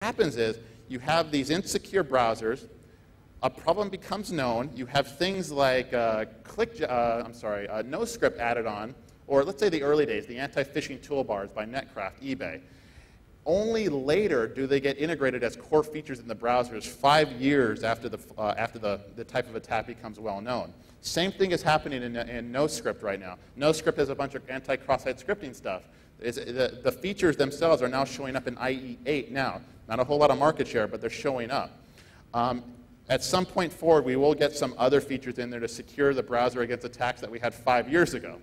happens is you have these insecure browsers, a problem becomes known, you have things like NoScript added on, or let's say the early days, the anti-phishing toolbars by Netcraft, eBay. Only later do they get integrated as core features in the browsers 5 years after the type of attack becomes well known. Same thing is happening in NoScript right now. NoScript has a bunch of anti-cross-site scripting stuff. The features themselves are now showing up in IE8 now. Not a whole lot of market share, but they're showing up. At some point forward, we will get some other features in there to secure the browser against attacks that we had 5 years ago.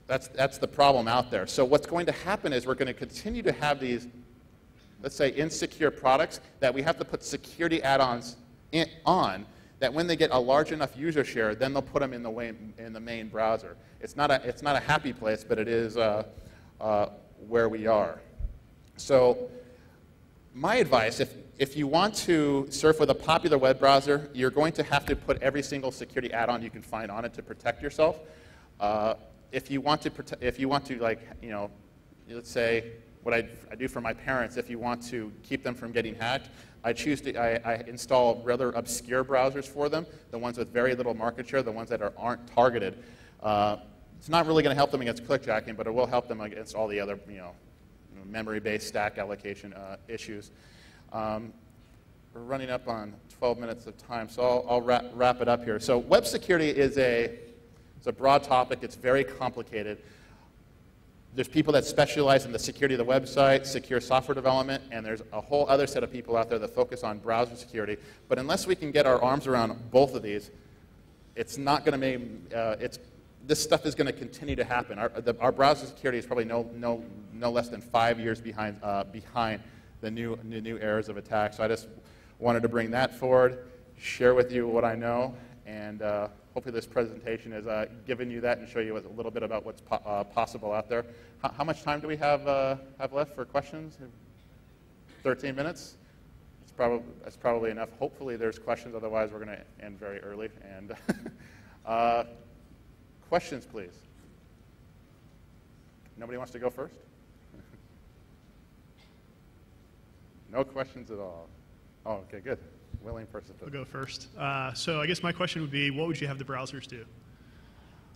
That's the problem out there. So what's going to happen is we're going to continue to have these, let's say, insecure products that we have to put security add-ons on, that when they get a large enough user share, then they'll put them in the main browser. It's not a happy place, but it is where we are. So my advice, if you want to surf with a popular web browser, you're going to have to put every single security add-on you can find on it to protect yourself. If you want to, like, let's say what I do for my parents, if you want to keep them from getting hacked, I install rather obscure browsers for them, the ones with very little market share, the ones that aren't targeted. It's not really going to help them against clickjacking, but it will help them against all the other, memory-based stack allocation issues. We're running up on 12 minutes of time, so I'll wrap it up here. So web security is it's a broad topic. It's very complicated. There's people that specialize in the security of the website, secure software development, and there's a whole other set of people out there that focus on browser security. But unless we can get our arms around both of these, it's not going to make, this stuff is going to continue to happen. Our browser security is probably no less than 5 years behind the new eras of attack. So I just wanted to bring that forward, share with you what I know, and hopefully this presentation has given you that and show you a little bit about what's possible out there. How much time do we have left for questions? 13 minutes? That's probably enough. Hopefully there's questions, otherwise we're going to end very early. And questions, please. Nobody wants to go first? No questions at all. Oh, okay, good. Willing person. I'll go first. So I guess my question would be, what would you have the browsers do?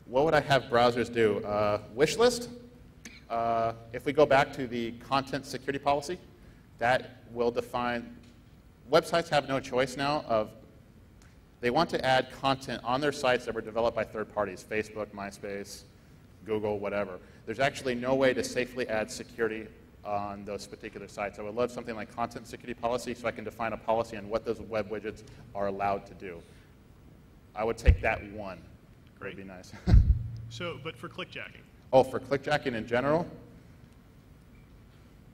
What would I have browsers do? Wish list. If we go back to the content security policy, that will define, websites have no choice now of, they want to add content on their sites that were developed by third parties, Facebook, MySpace, Google, whatever. There's actually no way to safely add security on those particular sites. I would love something like content security policy so I can define a policy on what those web widgets are allowed to do. I would take that one. Great. That'd be nice. So, but for clickjacking? Oh, for clickjacking in general?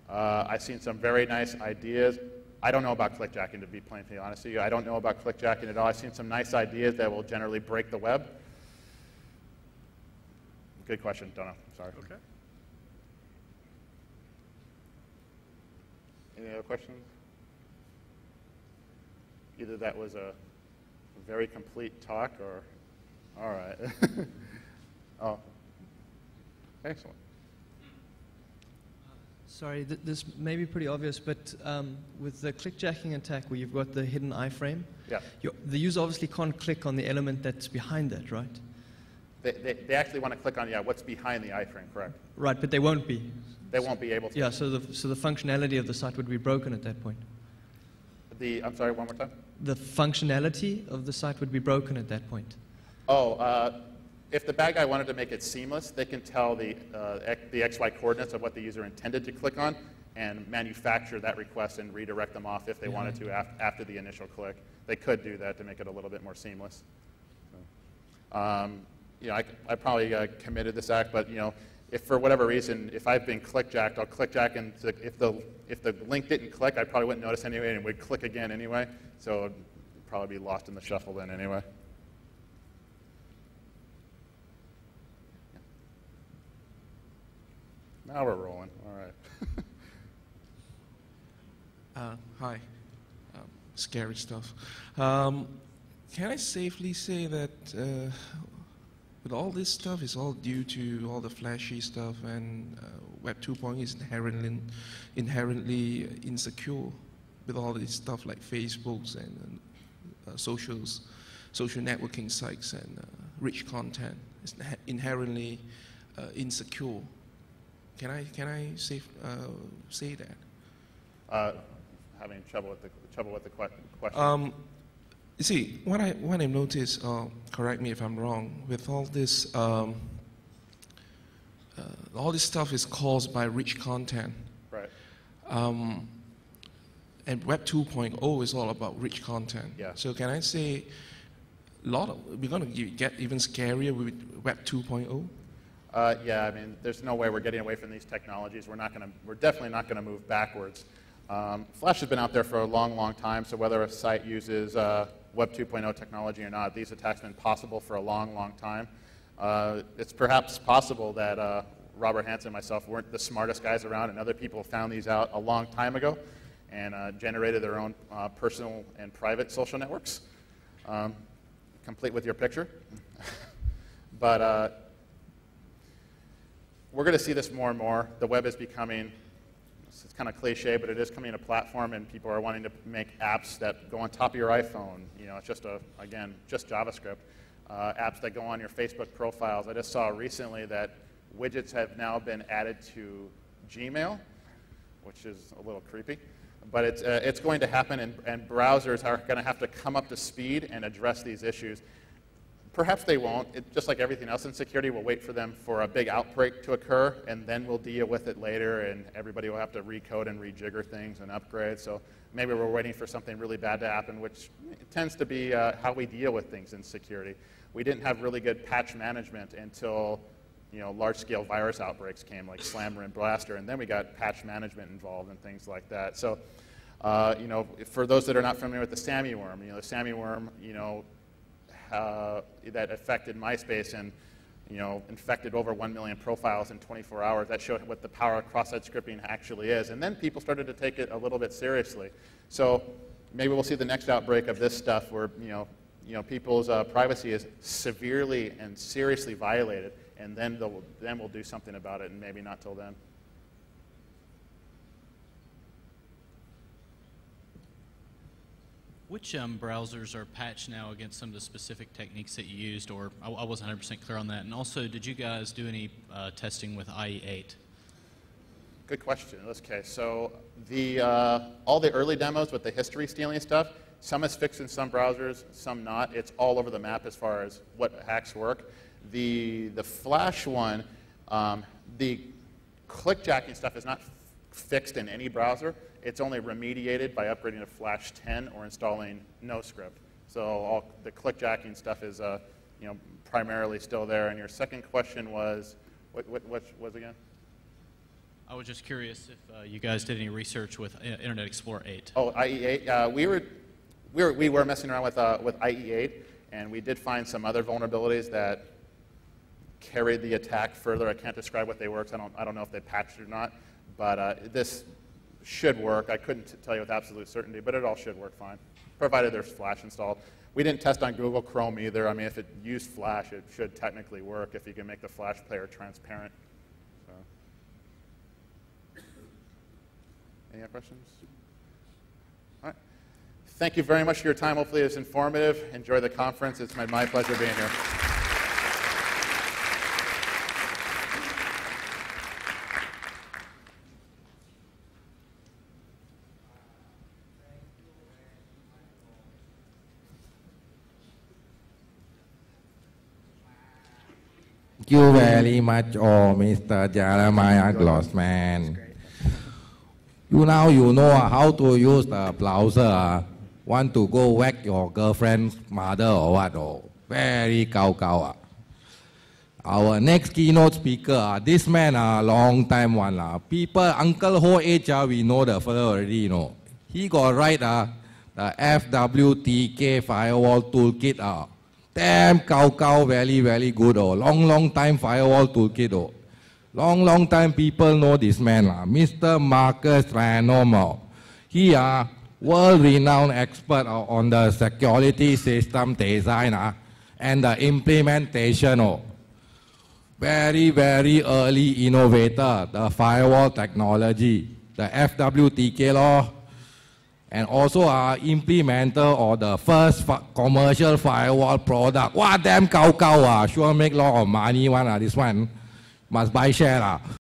I've seen some very nice ideas. I don't know about clickjacking, to be plainly honest with you. I don't know about clickjacking at all. I've seen some nice ideas that will generally break the web. Good question. Don't know. Sorry. Okay. Any other questions? Either that was a very complete talk or, all right. Oh, excellent. Sorry, this may be pretty obvious, but with the clickjacking attack where you've got the hidden iframe, yeah. The user obviously can't click on the element that's behind that, right? They actually want to click on, yeah, what's behind the iframe, correct? Right, but they won't be. They won't be able to. Yeah, so the functionality of the site would be broken at that point. I'm sorry, one more time? The functionality of the site would be broken at that point. Oh, if the bad guy wanted to make it seamless, they can tell the XY coordinates of what the user intended to click on and manufacture that request and redirect them off if they wanted to after the initial click. They could do that to make it a little bit more seamless. So, I probably committed this act, but if for whatever reason, if I've been clickjacked, I'll clickjack, and if the link didn't click, I probably wouldn't notice anyway, and it would click again anyway. So it'd probably be lost in the shuffle then anyway. Now we're rolling. All right. Hi. Scary stuff. Can I safely say that with all this stuff, it's all due to all the flashy stuff and Web 2.0 is inherently insecure with all this stuff like Facebooks and social networking sites and rich content. It's inherently insecure. Can I say that? Having trouble with the question. You see, what I noticed, correct me if I'm wrong, with all this stuff is caused by rich content. Right. And Web 2.0 is all about rich content. Yeah. So can I say, we're going to get even scarier with Web 2.0? Yeah, I mean, there's no way we're getting away from these technologies. We're definitely not going to move backwards. Flash has been out there for a long, long time, so whether a site uses Web 2.0 technology or not, these attacks have been possible for a long, long time. It's perhaps possible that Robert Hansen and myself weren't the smartest guys around, and other people found these out a long time ago and generated their own personal and private social networks, complete with your picture. But we're going to see this more and more. The web is becoming, it's kind of cliche, but it is coming a platform, and people are wanting to make apps that go on top of your iPhone. You know, it's just just JavaScript. Apps that go on your Facebook profiles. I just saw recently that widgets have now been added to Gmail, which is a little creepy. But it's going to happen, and browsers are going to have to come up to speed and address these issues. Perhaps they won't. Just like everything else in security, we'll wait for them for a big outbreak to occur, and then we'll deal with it later, and everybody will have to recode and rejigger things and upgrade. So maybe we're waiting for something really bad to happen, which tends to be how we deal with things in security. We didn't have really good patch management until large-scale virus outbreaks came, like Slammer and Blaster, and then we got patch management involved and things like that. So, for those that are not familiar with the SAMI worm, the SAMI worm, that affected MySpace and infected over 1 million profiles in 24 hours. That showed what the power of cross-site scripting actually is. And then people started to take it a little bit seriously. So maybe we'll see the next outbreak of this stuff where people's privacy is severely and seriously violated, and then we'll do something about it, and maybe not till then. Which browsers are patched now against some of the specific techniques that you used, or I wasn't 100% clear on that. And also, did you guys do any testing with IE8? Good question. Okay, so all the early demos with the history stealing stuff, some is fixed in some browsers, some not. It's all over the map as far as what hacks work. The Flash one, the clickjacking stuff is not fixed in any browser. It's only remediated by upgrading to Flash 10 or installing NoScript. So all the clickjacking stuff is primarily still there. And your second question was, what was again? I was just curious if you guys did any research with Internet Explorer 8. Oh, IE8. We were messing around with IE8, and we did find some other vulnerabilities that carried the attack further. I can't describe what they were, because I don't know if they patched it or not. But this should work. I couldn't tell you with absolute certainty, but it all should work fine, provided there's Flash installed. We didn't test on Google Chrome either. I mean, if it used Flash, it should technically work if you can make the Flash player transparent. So. Any other questions? All right. Thank you very much for your time. Hopefully it was informative. Enjoy the conference. It's my pleasure being here. Thank you very much, Mr. Jeremiah Grossman. You know how to use the browser. Want to go whack your girlfriend's mother or what? Very gao. Our next keynote speaker, this man a long time one. People, Uncle Ho age, we know the fellow already, He got right the FWTK firewall toolkit. Damn gao, very good. Long time firewall toolkit. Long time people know this man, Mr. Marcus Ranom. He world-renowned expert on the security system design and the implementation. very, very early innovator, the firewall technology, the FWTK law, and also implementer or the first commercial firewall product. Wow, damn cow, sure make lot of money one, this one. Must buy share.